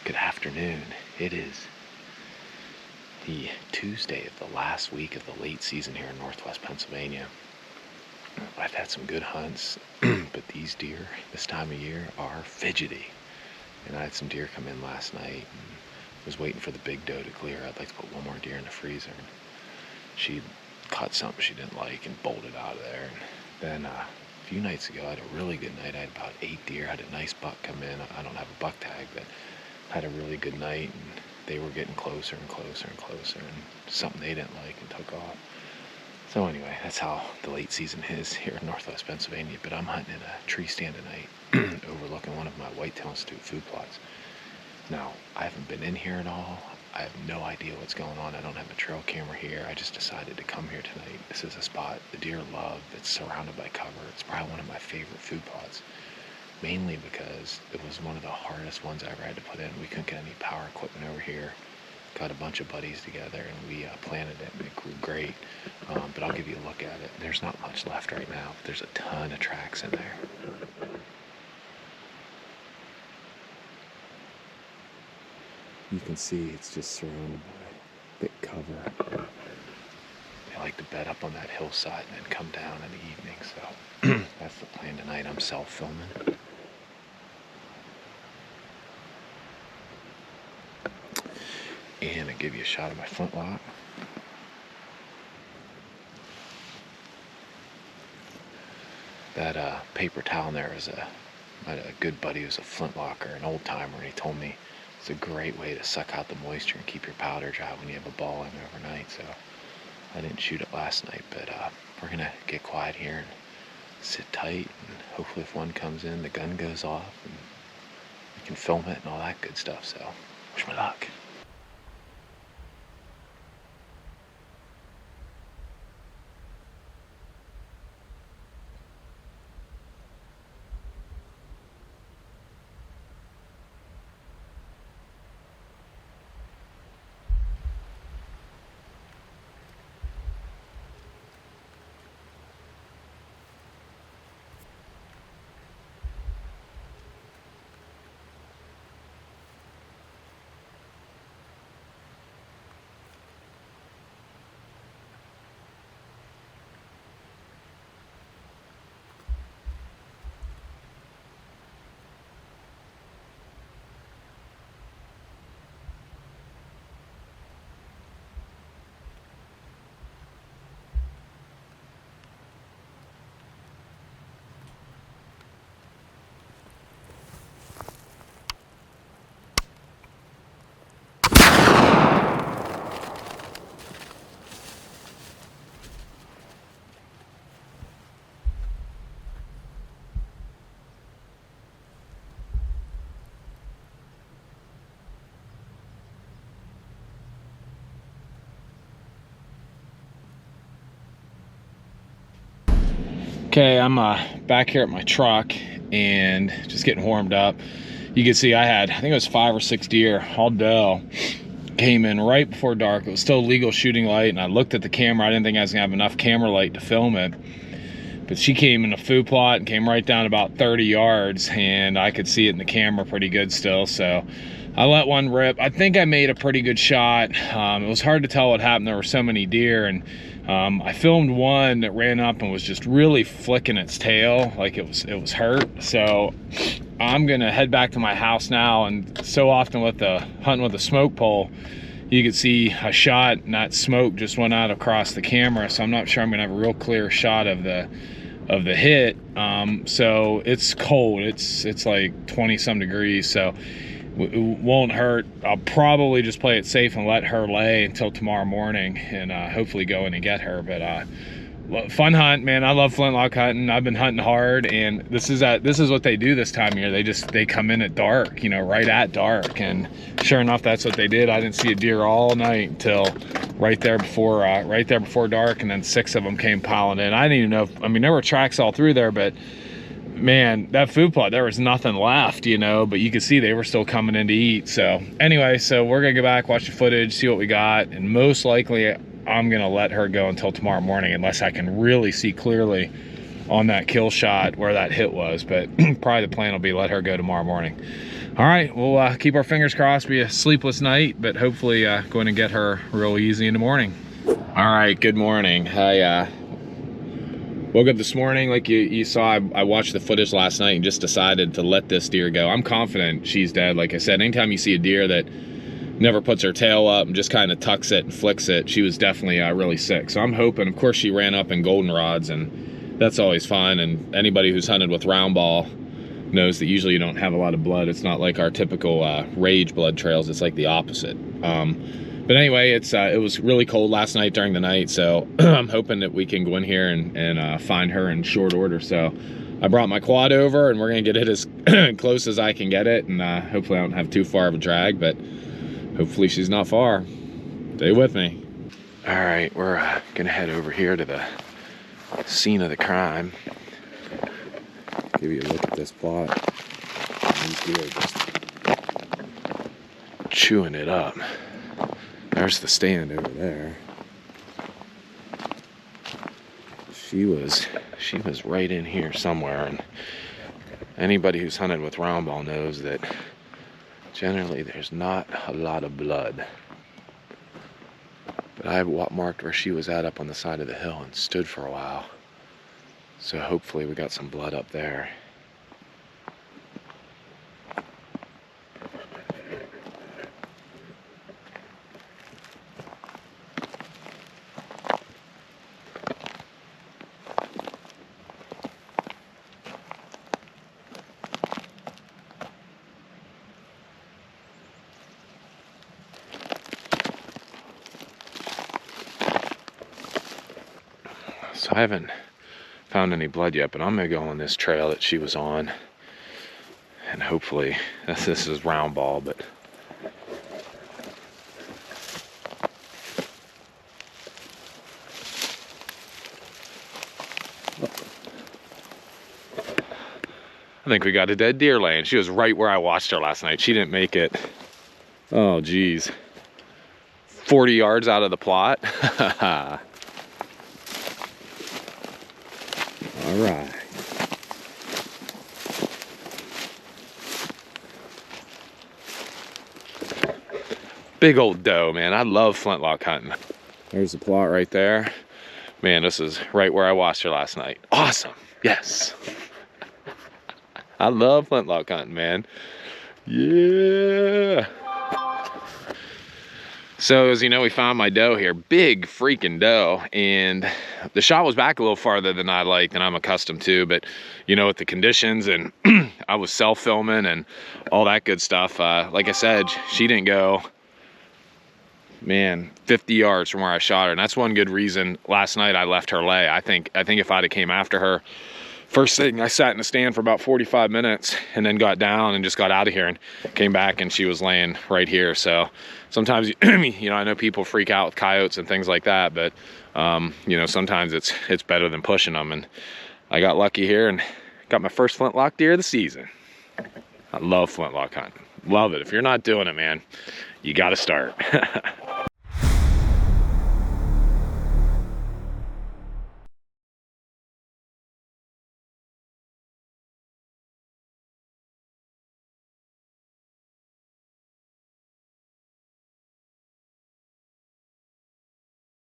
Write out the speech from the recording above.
Good afternoon. It is the Tuesday of the last week of the late season here in northwest Pennsylvania. I've had some good hunts, but these deer this time of year are fidgety. And I had some deer come in last night and was waiting for the big doe to clear. I'd like to put one more deer in the freezer. And she caught something she didn't like and bolted out of there. And then a few nights ago, I had a really good night. I had about 8 deer, had a nice buck come in. I don't have a buck tag, but had a really good night, and they were getting closer and closer and closer, and something they didn't like and took off. So anyway, that's how the late season is here in northwest Pennsylvania. But I'm hunting in a tree stand tonight overlooking one of my Whitetail Institute food plots. Now, I haven't been in here at all. I have no idea what's going on. I don't have a trail camera here. I just decided to come here tonight. This is a spot the deer love. It's surrounded by cover. It's probably one of my favorite food plots. Mainly because it was one of the hardest ones I ever had to put in. We couldn't get any power equipment over here. Got a bunch of buddies together and we planted it, and it grew great. But I'll give you a look at it. There's not much left right now, but there's a ton of tracks in there. You can see it's just surrounded by thick cover. They like to bed up on that hillside and then come down in the evening. So that's the plan tonight. I'm self-filming. And I give you a shot of my flintlock. That paper towel in there is I had a good buddy who's a flintlocker, an old timer, and he told me it's a great way to suck out the moisture and keep your powder dry when you have a ball in overnight. So I didn't shoot it last night, but we're gonna get quiet here and sit tight, and hopefully if one comes in, the gun goes off and we can film it and all that good stuff. So wish me luck. Okay, I'm back here at my truck and just getting warmed up. You can see I think it was 5 or 6 deer, all doe. Came in right before dark. It was still legal shooting light, and I looked at the camera. I didn't think I was gonna have enough camera light to film it. But she came in a food plot and came right down about 30 yards, and I could see it in the camera pretty good still. So I let one rip. I think I made a pretty good shot. It was hard to tell what happened. There were so many deer, and I filmed one that ran up and was just really flicking its tail like it was hurt. So I'm gonna head back to my house now. And so often with the hunting with a smoke pole, you could see a shot and that smoke just went out across the camera. So I'm not sure I'm gonna have a real clear shot of the hit. So it's cold. It's like 20 some degrees. So it won't hurt. I'll probably just play it safe and let her lay until tomorrow morning, and hopefully go in and get her. But fun hunt, man. I love flintlock hunting. I've been hunting hard, and this is what they do this time of year. They come in at dark, right at dark, and sure enough, that's what they did. I didn't see a deer all night until right there before dark, and then 6 of them came piling in. I didn't even know there were tracks all through there, but man, that food plot, there was nothing left, but you could see they were still coming in to eat. So anyway, we're gonna go back, watch the footage, see what we got, and most likely I'm gonna let her go until tomorrow morning unless I can really see clearly on that kill shot where that hit was, but probably the plan will be let her go tomorrow morning. All right, we'll keep our fingers crossed. Be a sleepless night, but hopefully going to get her real easy in the morning. All right, good morning. I woke up this morning, like you saw. I watched the footage last night and just decided to let this deer go. I'm confident she's dead. Like I said, anytime you see a deer that never puts her tail up and just kind of tucks it and flicks it, she was definitely really sick. So I'm hoping. Of course, she ran up in goldenrods, and that's always fine. And anybody who's hunted with round ball knows that usually you don't have a lot of blood. It's not like our typical rage blood trails. It's like the opposite. But anyway, it was really cold last night during the night, so I'm hoping that we can go in here and find her in short order. So I brought my quad over, and we're gonna get it as close as I can get it, and hopefully I don't have too far of a drag, but hopefully she's not far. Stay with me. All right, we're gonna head over here to the scene of the crime. Give you a look at this plot. These deer are just chewing it up. There's the stand over there. She was right in here somewhere, and anybody who's hunted with round ball knows that generally there's not a lot of blood. But I marked where she was at up on the side of the hill and stood for a while. So hopefully we got some blood up there. So I haven't found any blood yet, but I'm gonna go on this trail that she was on, and hopefully this is round ball, but I think we got a dead deer laying. She was right where I watched her last night. She didn't make it, oh geez, 40 yards out of the plot. All right. Big old doe, man. I love flintlock hunting. There's the plot right there. Man, this is right where I watched her last night. Awesome. Yes. I love flintlock hunting, man. Yeah. So as you know, we found my doe here, big freaking doe, and the shot was back a little farther than I like, and I'm accustomed to, but you know, with the conditions, and I was self-filming and all that good stuff, like I said, she didn't go, man, 50 yards from where I shot her, and that's one good reason last night I left her lay. I think if I'd have came after her, first thing, I sat in the stand for about 45 minutes and then got down and just got out of here and came back, and she was laying right here. So sometimes, you know, I know people freak out with coyotes and things like that, but you know, sometimes it's better than pushing them. And I got lucky here and got my first flintlock deer of the season. I love flintlock hunting. Love it. If you're not doing it, man, you got to start.